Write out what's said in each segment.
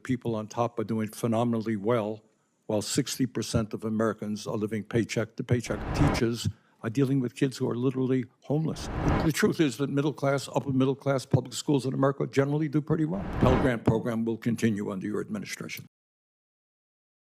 people on top are doing phenomenally well, while 60% of Americans are living paycheck to paycheck. Teachers are dealing with kids who are literally homeless. The truth is that middle class, upper middle class public schools in America generally do pretty well. The Pell Grant program will continue under your administration.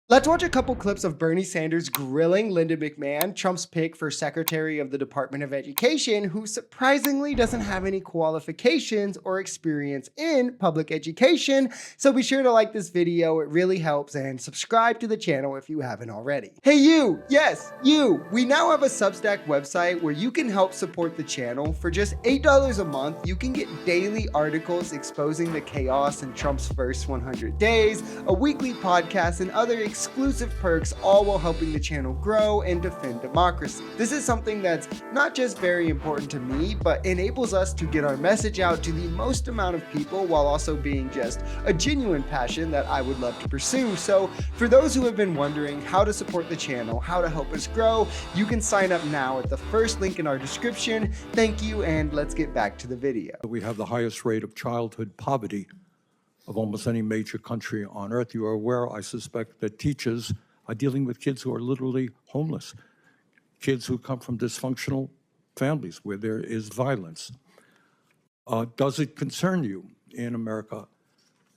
Let's watch a couple clips of Bernie Sanders grilling Linda McMahon, Trump's pick for Secretary of the Department of Education, who surprisingly doesn't have any qualifications or experience in public education. So be sure to like this video, it really helps, and subscribe to the channel if you haven't already. Hey you, yes, you! We now have a Substack website where you can help support the channel. For just $8 a month, you can get daily articles exposing the chaos in Trump's first 100 days, a weekly podcast, and other exclusive perks, all while helping the channel grow and defend democracy. This is something that's not just very important to me, but enables us to get our message out to the most amount of people while also being just a genuine passion that I would love to pursue. So for those who have been wondering how to support the channel, how to help us grow, you can sign up now at the first link in our description. Thank you, and let's get back to the video. We have the highest rate of childhood poverty of almost any major country on earth. You are aware, I suspect, that teachers are dealing with kids who are literally homeless, kids who come from dysfunctional families where there is violence. Does it concern you in America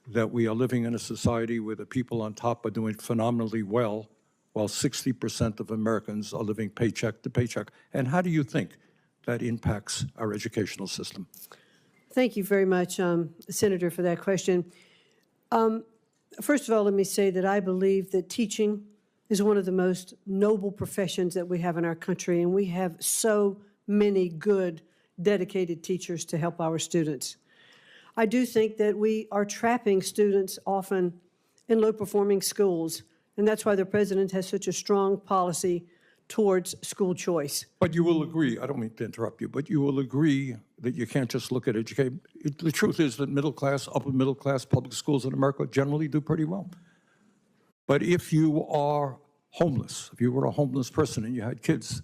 that we are living in a society where the people on top are doing phenomenally well, while 60% of Americans are living paycheck to paycheck? And how do you think that impacts our educational system? Thank you very much, Senator, for that question. First of all, let me say that I believe that teaching is one of the most noble professions that we have in our country, and we have so many good, dedicated teachers to help our students. I do think that we are trapping students often in low-performing schools, and that's why the president has such a strong policy towards school choice. But you will agree, I don't mean to interrupt you, but you will agree that you can't just look at education. The truth is that middle class, upper middle class public schools in America generally do pretty well. But if you are homeless, if you were a homeless person and you had kids,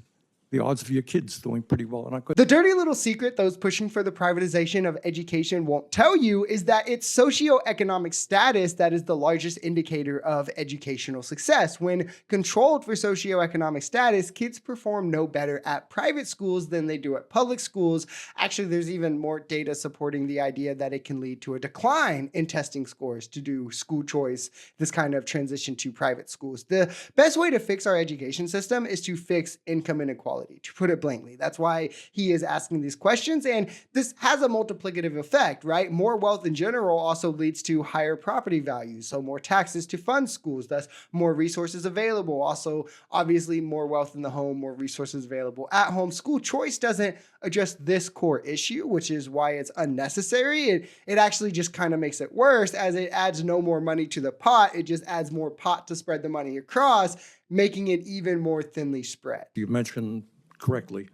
the odds of your kids doing pretty well are not good. The dirty little secret those pushing for the privatization of education won't tell you is that it's socioeconomic status that is the largest indicator of educational success. When controlled for socioeconomic status, kids perform no better at private schools than they do at public schools. Actually, there's even more data supporting the idea that it can lead to a decline in testing scores to do school choice, this kind of transition to private schools. The best way to fix our education system is to fix income inequality, to put it blankly. That's why he is asking these questions, and this has a multiplicative effect, right? More wealth in general also leads to higher property values, so more taxes to fund schools, thus more resources available. Also, obviously, more wealth in the home, more resources available at home. School choice doesn't address this core issue, which is why it's unnecessary. It actually just kind of makes it worse, as it adds no more money to the pot. It just adds more pot to spread the money across, making it even more thinly spread. You mentioned correctly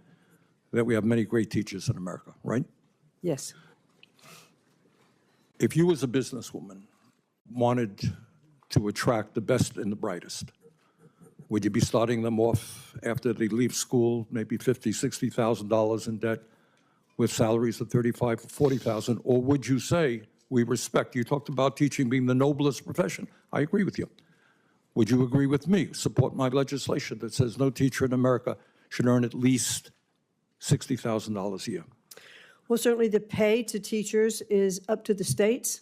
that we have many great teachers in America, right? Yes. If you as a businesswoman wanted to attract the best and the brightest, would you be starting them off after they leave school, maybe $50,000, $60,000 in debt with salaries of $35,000 or $40,000? Or would you say, we respect, you talked about teaching being the noblest profession. I agree with you. Would you agree with me, support my legislation that says no teacher in America should earn at least $60,000 a year? Well, certainly the pay to teachers is up to the states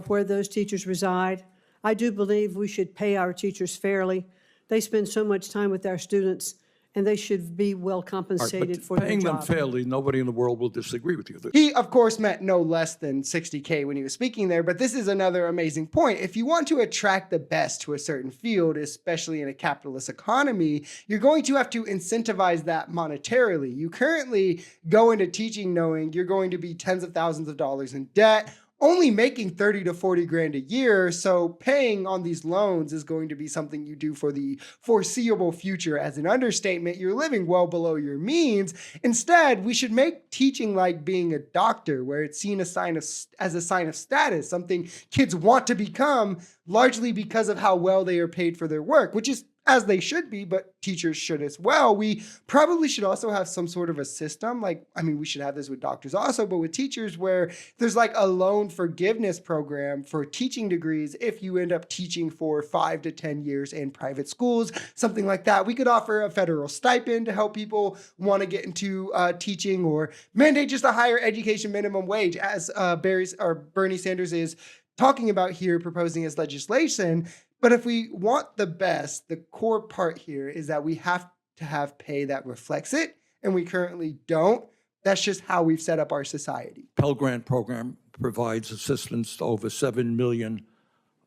where those teachers reside. I do believe we should pay our teachers fairly. They spend so much time with our students, and they should be well compensated for their job. Paying them fairly, nobody in the world will disagree with you. He, of course, meant no less than $60K when he was speaking there, but this is another amazing point. If you want to attract the best to a certain field, especially in a capitalist economy, you're going to have to incentivize that monetarily. You currently go into teaching knowing you're going to be tens of thousands of dollars in debt, only making 30 to 40 grand a year, so paying on these loans is going to be something you do for the foreseeable future. As an understatement, you're living well below your means. Instead, we should make teaching like being a doctor, where it's seen as a sign of status, something kids want to become largely because of how well they are paid for their work, which is as they should be, but teachers should as well. We probably should also have some sort of a system. Like, I mean, we should have this with doctors also, but with teachers where there's like a loan forgiveness program for teaching degrees if you end up teaching for 5 to 10 years in private schools, something like that. We could offer a federal stipend to help people want to get into teaching, or mandate just a higher education minimum wage, as Bernie Sanders is talking about here, proposing as legislation. But if we want the best, the core part here is that we have to have pay that reflects it, and we currently don't. That's just how we've set up our society. Pell Grant program provides assistance to over 7 million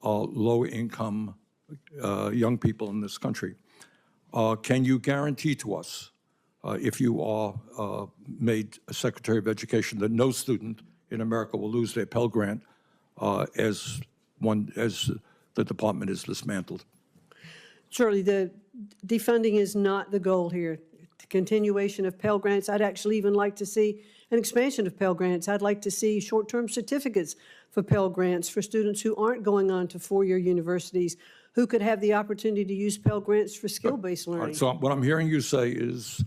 low-income young people in this country. Can you guarantee to us, if you are made a Secretary of Education, that no student in America will lose their Pell Grant as the department is dismantled? Surely the defunding is not the goal here. The continuation of Pell Grants, I'd actually even like to see an expansion of Pell Grants. I'd like to see short-term certificates for Pell Grants for students who aren't going on to four-year universities, who could have the opportunity to use Pell Grants for skill-based learning. All right, so what I'm hearing you say is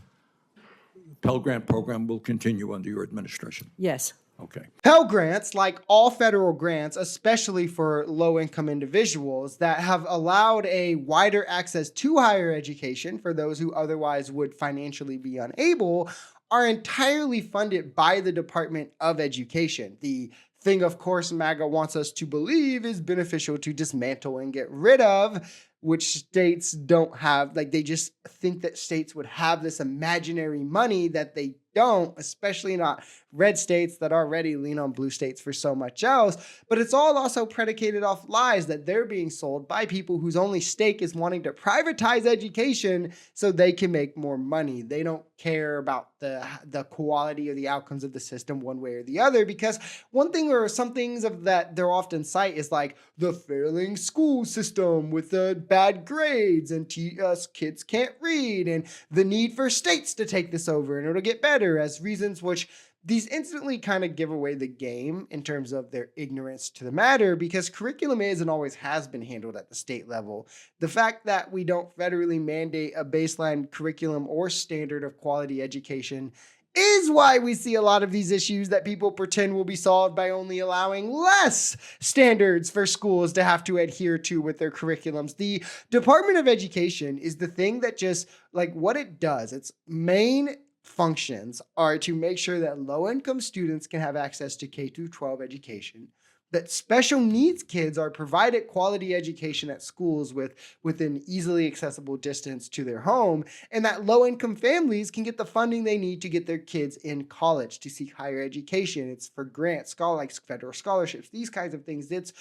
Pell Grant program will continue under your administration. Yes. Okay. Pell Grants, like all federal grants, especially for low-income individuals, that have allowed a wider access to higher education for those who otherwise would financially be unable, are entirely funded by the Department of Education. The thing, of course, MAGA wants us to believe is beneficial to dismantle and get rid of, which states don't have. Like, they just think that states would have this imaginary money that they don't, especially not red states that already lean on blue states for so much else. But it's all also predicated off lies that they're being sold by people whose only stake is wanting to privatize education so they can make more money. They don't care about the quality or the outcomes of the system one way or the other, because one thing or some things of that they're often cite is like the failing school system with the bad grades and kids can't read, and the need for states to take this over and it'll get better, as reasons which these instantly kind of give away the game in terms of their ignorance to the matter, because curriculum is and always has been handled at the state level. The fact that we don't federally mandate a baseline curriculum or standard of quality education is why we see a lot of these issues that people pretend will be solved by only allowing less standards for schools to have to adhere to with their curriculums. The Department of Education is the thing that just, like, what it does, its main functions are to make sure that low-income students can have access to K-12 education, that special needs kids are provided quality education at schools within easily accessible distance to their home, and that low-income families can get the funding they need to get their kids in college to seek higher education. It's for grants, like federal scholarships, these kinds of things. It's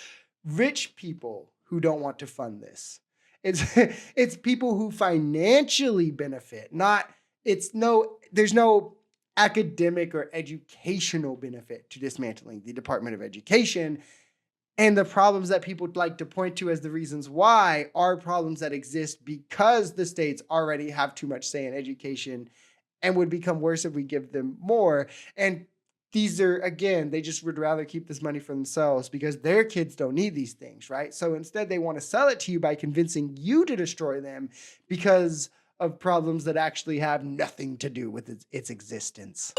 rich people who don't want to fund this. It's people who financially benefit, there's no academic or educational benefit to dismantling the Department of Education. And the problems that people like to point to as the reasons why are problems that exist because the states already have too much say in education and would become worse if we give them more. And these are, again, they just would rather keep this money for themselves because their kids don't need these things, right? So instead, they want to sell it to you by convincing you to destroy them because of problems that actually have nothing to do with its existence.